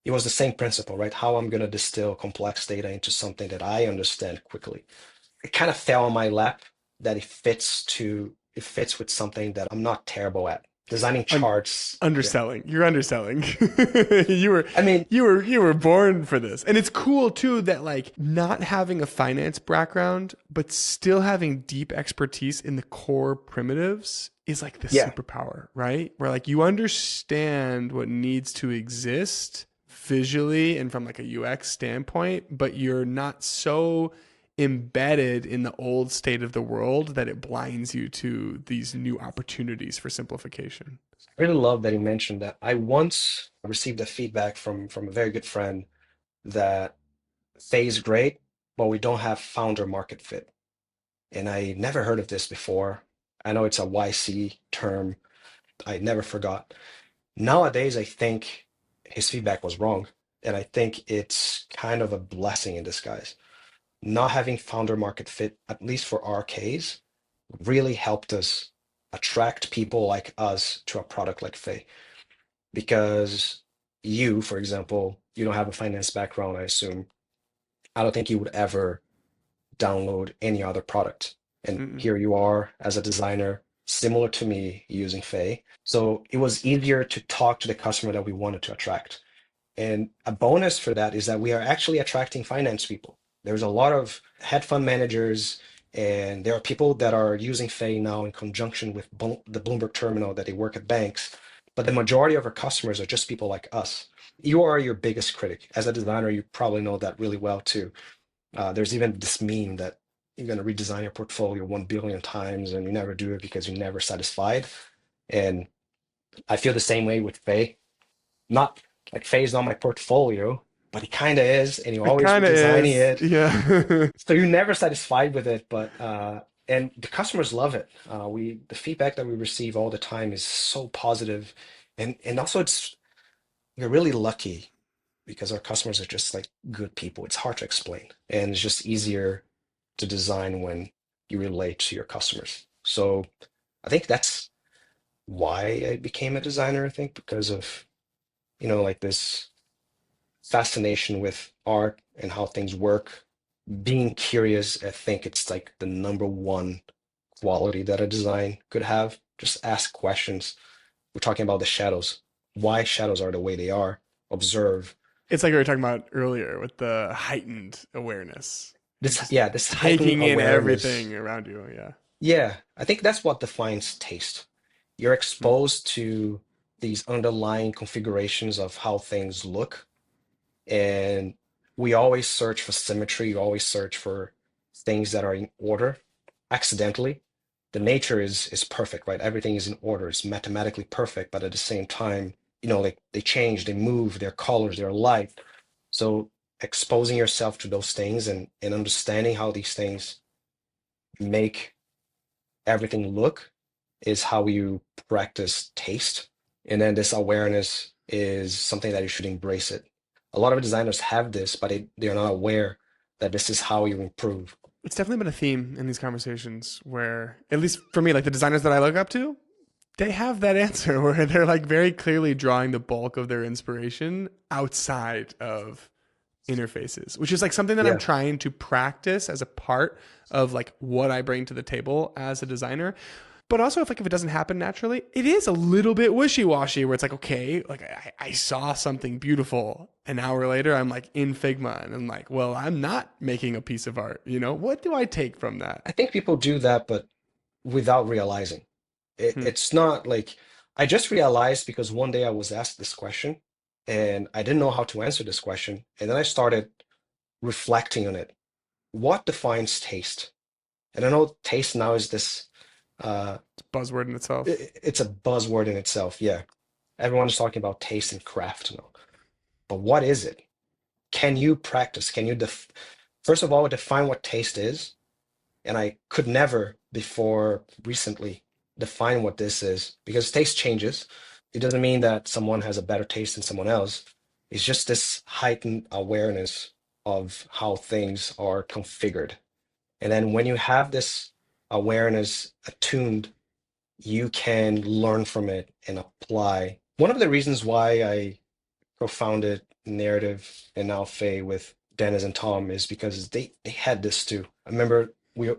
it was the same principle, right? How I'm going to distill complex data into something that I understand quickly. It kind of fell on my lap that it fits with something that I'm not terrible at. Designing Un- charts. Yeah. Underselling. You're underselling. you were I mean, you were born for this. And it's cool too that like not having a finance background but still having deep expertise in the core primitives is like the yeah, superpower, right? Where like you understand what needs to exist visually and from like a UX standpoint, but you're not so embedded in the old state of the world that it blinds you to these new opportunities for simplification. I really love that you mentioned that. I once received a feedback from a very good friend that Faye is great, but we don't have founder market fit. And I never heard of this before. I know it's a YC term. I never forgot. Nowadays, I think his feedback was wrong. And I think it's kind of a blessing in disguise. Not having founder market fit, at least for our case, really helped us attract people like us to a product like Faye. Because you, for example, you don't have a finance background, I assume. I don't think you would ever download any other product. And Mm-mm. here you are as a designer, similar to me, using Faye. So it was easier to talk to the customer that we wanted to attract. And a bonus for that is that we are actually attracting finance people. There's a lot of hedge fund managers, and there are people that are using Fay now in conjunction with the Bloomberg terminal that they work at banks. But the majority of our customers are just people like us. You are your biggest critic. As a designer, you probably know that really well too. There's even this meme that you're going to redesign your portfolio 1 billion times and you never do it because you're never satisfied. And I feel the same way with Fay. Not like Faye is not my portfolio, but it kind of is, and you're It always kind of redesigning is. it. Yeah. So you're never satisfied with it, but and the customers love it. The feedback that we receive all the time is so positive, and also it's we're really lucky because our customers are just like good people. It's hard to explain, and it's just easier to design when you relate to your customers. So I think that's why I became a designer. I think because of, like this fascination with art and how things work. Being curious, I think it's like the number one quality that a design could have. Just ask questions. We're talking about the shadows, why shadows are the way they are. Observe It's like we were talking about earlier with the heightened awareness. You're this, just yeah, this heightened taking in awareness. everything around you. Yeah. Yeah, I think that's what defines taste. You're Mm. exposed to these underlying configurations of how things look, and we always search for symmetry. We always search for things that are in order accidentally. The nature is perfect, right? Everything is in order. It's mathematically perfect, but at the same time, like they change, they move, their colors, their light. So exposing yourself to those things and understanding how these things make everything look is how you practice taste. And then this awareness is something that you should embrace it. A lot of designers have this, but they're not aware that this is how you improve. It's definitely been a theme in these conversations where, at least for me, like the designers that I look up to, they have that answer where they're like very clearly drawing the bulk of their inspiration outside of interfaces, which is like something that I'm Yeah. trying to practice as a part of like what I bring to the table as a designer. But also, if like if it doesn't happen naturally, it is a little bit wishy washy. Where it's like, okay, like I saw something beautiful, an hour later, I'm like in Figma, and I'm like, well, I'm not making a piece of art. What do I take from that? I think people do that, but without realizing. Hmm. It's not like I just realized because one day I was asked this question and I didn't know how to answer this question. And then I started reflecting on it. What defines taste? And I know taste now is this, uh, It's a buzzword in itself. it's a buzzword in itself. Yeah. Everyone is talking about taste and craft now. But what is it? Can you practice? Can you first of all define what taste is? And I could never before recently define what this is because taste changes. It doesn't mean that someone has a better taste than someone else. It's just this heightened awareness of how things are configured. And then when you have this awareness attuned, you can learn from it and apply. One of the reasons why I co-founded Narrative and now Faye with Dennis and Tom is because they had this too. I remember we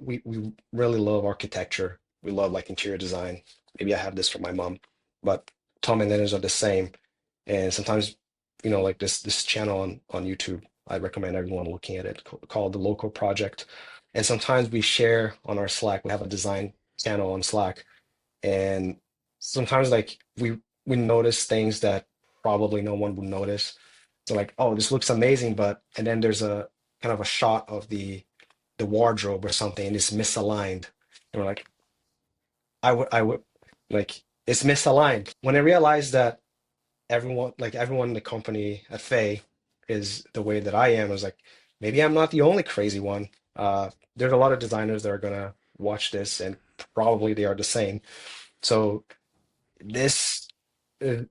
really love architecture. We love like interior design. Maybe I have this from my mom, but Tom and Dennis are the same. And sometimes, like this channel on YouTube, I recommend everyone looking at it called The Local Project. And sometimes we share on our Slack. We have a design channel on Slack, and sometimes like we notice things that probably no one would notice. So like, oh, this looks amazing, but and then there's a kind of a shot of the wardrobe or something and it's misaligned. And we're like, I would like it's misaligned. When I realized that everyone in the company at Faye is the way that I am, I was like, maybe I'm not the only crazy one. There's a lot of designers that are gonna watch this and probably they are the same. So this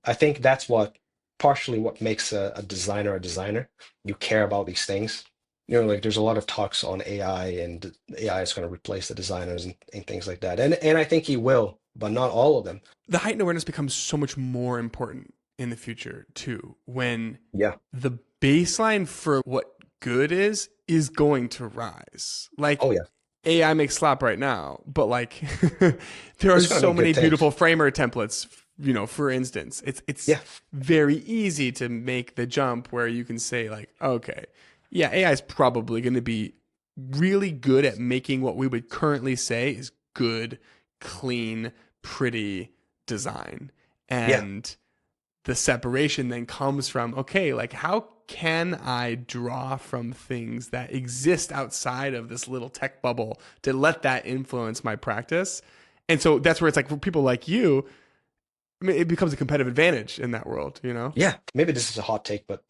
I think that's what partially what makes a designer a designer. You care about these things. Like there's a lot of talks on AI and AI is going to replace the designers and things like that. And I think he will, but not all of them. The heightened awareness becomes so much more important in the future too, when Yeah. the baseline for what good is going to rise. Like Oh yeah. AI makes slop right now, but like there are It's going to so make many good things. beautiful framer templates. For instance, it's Yeah. very easy to make the jump where you can say like, okay, yeah, AI is probably going to be really good at making what we would currently say is good, clean, pretty design. Yeah. And the separation then comes from, okay, like how can I draw from things that exist outside of this little tech bubble to let that influence my practice? And so that's where it's like for people like you, I mean, it becomes a competitive advantage in that world. Yeah. Maybe this is a hot take, but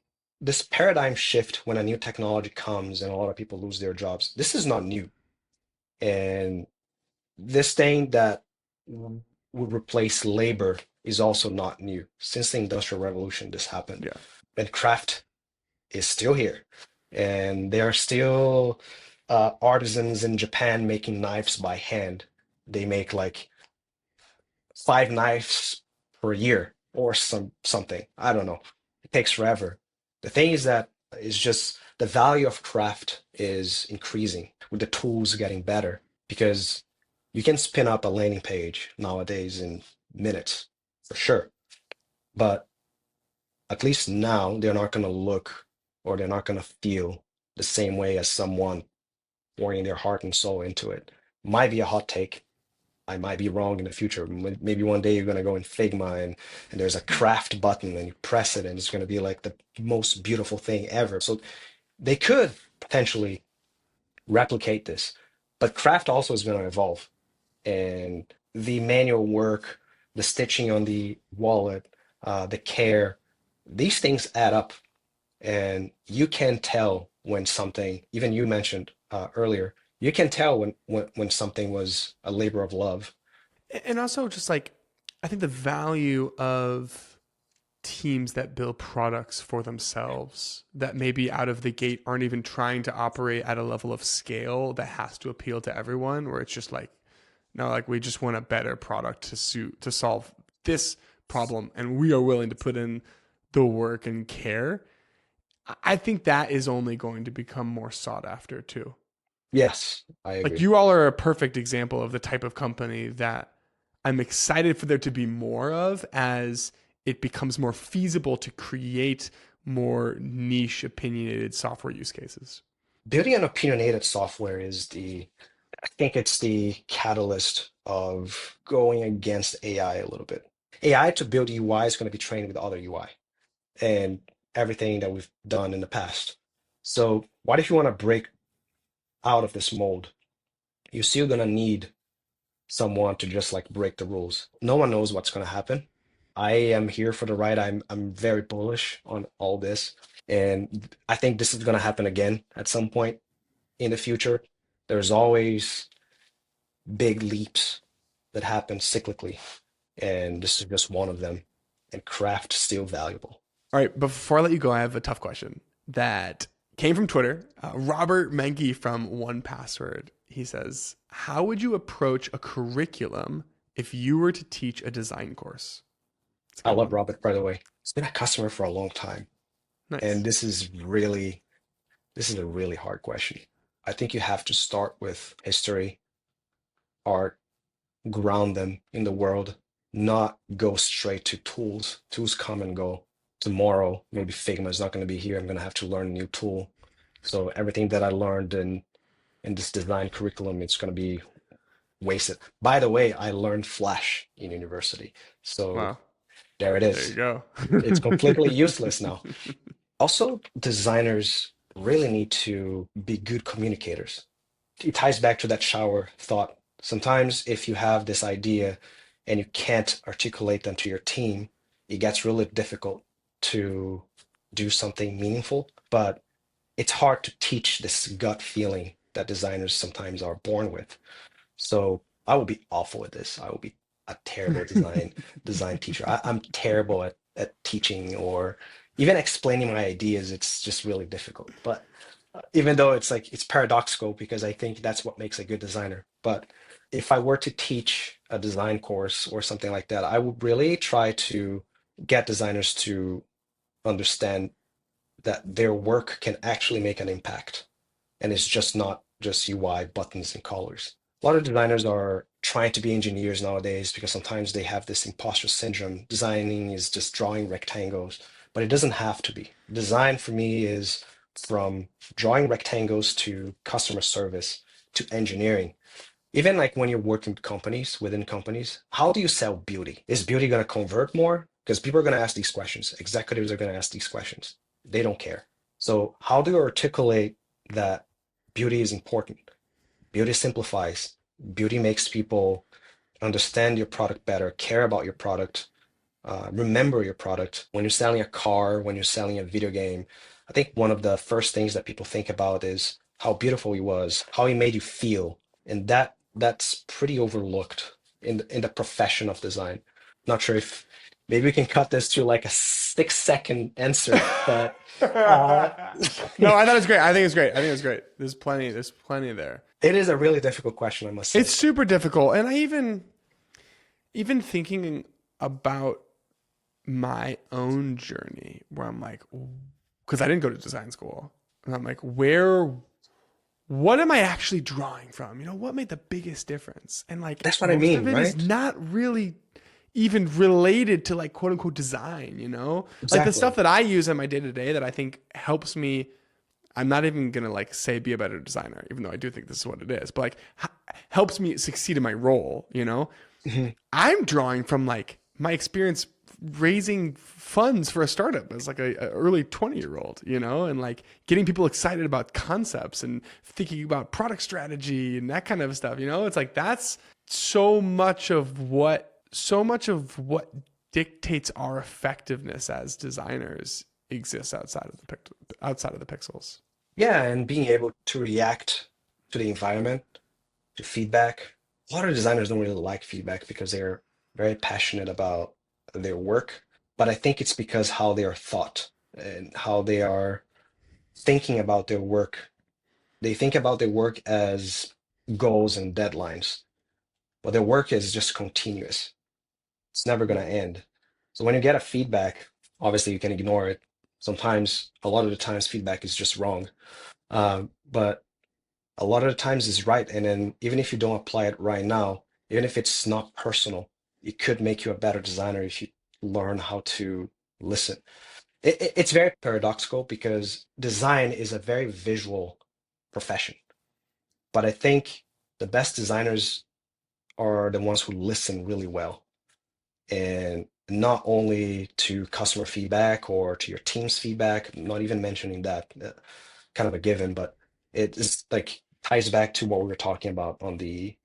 this paradigm shift when a new technology comes and a lot of people lose their jobs, this is not new. And this thing that would replace labor is also not new. Since the Industrial Revolution, this happened. Yeah. And craft is still here. And there are still artisans in Japan making knives by hand. They make like 5 knives per year or something. I don't know. It takes forever. The thing is that is just the value of craft is increasing with the tools getting better because you can spin up a landing page nowadays in minutes for sure. But at least now they're not going to look or they're not going to feel the same way as someone pouring their heart and soul into it. Might be a hot take. I might be wrong in the future. Maybe one day you're going to go in Figma and there's a craft button and you press it and it's going to be like the most beautiful thing ever. So they could potentially replicate this, but craft also is going to evolve. And the manual work, the stitching on the wallet, the care, these things add up. And you can tell when something, even you mentioned earlier, you can tell when something was a labor of love. And also just like I think the value of teams that build products for themselves that maybe out of the gate aren't even trying to operate at a level of scale that has to appeal to everyone, where it's just like, no, like we just want a better product to solve this problem and we are willing to put in the work and care. I think that is only going to become more sought after too. Yes, I Like agree. you all are a perfect example of the type of company that I'm excited for there to be more of as it becomes more feasible to create more niche opinionated software use cases. Building an opinionated software I think it's the catalyst of going against AI a little bit. AI to build UI is going to be trained with other UI and everything that we've done in the past. So what if you want to break out of this mold? You're still going to need someone to just like break the rules. No one knows what's going to happen. I am here for the ride. I'm very bullish on all this, and I think this is going to happen again at some point in the future. There's always big leaps that happen cyclically, and this is just one of them. And craft still valuable. All right, before I let you go, I have a tough question that came from Twitter. Robert Menke from One Password. He says, "How would you approach a curriculum if you were to teach a design course?" It's a I good love one. Robert, by the way. He's been a customer for a long time, and Nice. this is a really hard question. I think you have to start with history, art, ground them in the world, not go straight to tools. Tools come and go. Tomorrow, maybe Figma is not going to be here. I'm going to have to learn a new tool. So everything that I learned in this design curriculum, it's going to be wasted. By the way, I learned Flash in university. So Wow. there it There you is. go. It's completely useless now. Also, designers really need to be good communicators. It ties back to that shower thought. Sometimes if you have this idea and you can't articulate them to your team, it gets really difficult to do something meaningful. But it's hard to teach this gut feeling that designers sometimes are born with. So I would be awful at this. I would be a terrible design teacher. I'm terrible at teaching or even explaining my ideas. It's just really difficult. But even though it's like it's paradoxical because I think that's what makes a good designer. But if I were to teach a design course or something like that, I would really try to get designers to understand that their work can actually make an impact. And it's just not just UI buttons and colors. A lot of designers are trying to be engineers nowadays because sometimes they have this imposter syndrome. Designing is just drawing rectangles, but it doesn't have to be. Design for me is from drawing rectangles to customer service to engineering. Even like when you're working with companies, within companies, how do you sell beauty? Is beauty going to convert more? Because people are going to ask these questions. Executives are going to ask these questions. They don't care. So how do you articulate that beauty is important? Beauty simplifies. Beauty makes people understand your product better, care about your product, remember your product. When you're selling a car, when you're selling a video game, I think one of the first things that people think about is how beautiful he was, how he made you feel, and that's pretty overlooked in the profession of design. Not sure if maybe we can cut this to like a 6 second answer, but uh, No, I thought it was great. I think it's great. I think it's great. There's plenty there. it is a really difficult question, I must It's say. super difficult. And I even thinking about my own journey where I'm like, because I didn't go to design school, and I'm like, what am I actually drawing from? You know, what made the biggest difference? And like That's what I most of mean, it is right? not really even related to like quote unquote design, you know? Like the stuff Exactly. that I use in my day to day that I think helps me. I'm not even gonna like say be a better designer, even though I do think this is what it is, but like helps me succeed in my role, you know? Mhm. I'm drawing from like my experience raising funds for a startup as like a early 20-year-old, you know, and like getting people excited about concepts and thinking about product strategy and that kind of stuff, you know. It's like that's so much of what dictates our effectiveness as designers exists outside of the pixels. Yeah, and being able to react to the environment, to feedback. A lot of designers don't really like feedback because they're very passionate about their work, but I think it's because how they are thought and how they are thinking about their work. They think about their work as goals and deadlines, but their work is just continuous. It's never going to end. So when you get a feedback, obviously you can ignore it. Sometimes, a lot of the times, feedback is just wrong. But a lot of the times it's right. And then even if you don't apply it right now, even if it's not personal, it could make you a better designer if you learn how to listen. It's very paradoxical because design is a very visual profession. But I think the best designers are the ones who listen really well. And not only to customer feedback or to your team's feedback, not even mentioning that, kind of a given, but it is like ties back to what we were talking about on the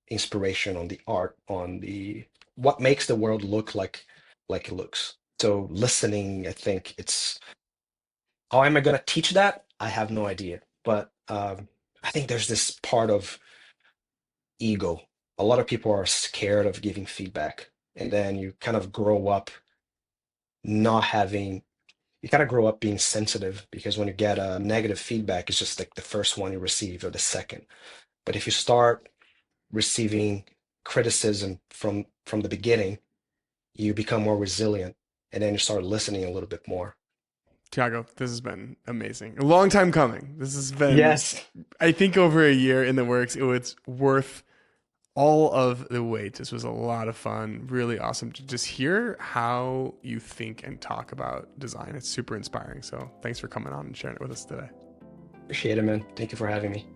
inspiration, on the art, on the what makes the world look like it looks. So listening, I think it's how am I going to teach that? I have no idea, but I think there's this part of ego. A lot of people are scared of giving feedback, and then you kind of grow up not having you kind of grow up being sensitive because when you get a negative feedback, it's just like the first one you receive or the second. But if you start receiving criticism from the beginning, you become more resilient, and then you start listening a little bit more. Thiago, this has been amazing. A long time coming. This has been, Yes. I think, over a year in the works. It was worth all of the wait. This was a lot of fun. Really awesome to just hear how you think and talk about design. It's super inspiring. So thanks for coming on and sharing it with us today. Appreciate it, man. Thank you for having me.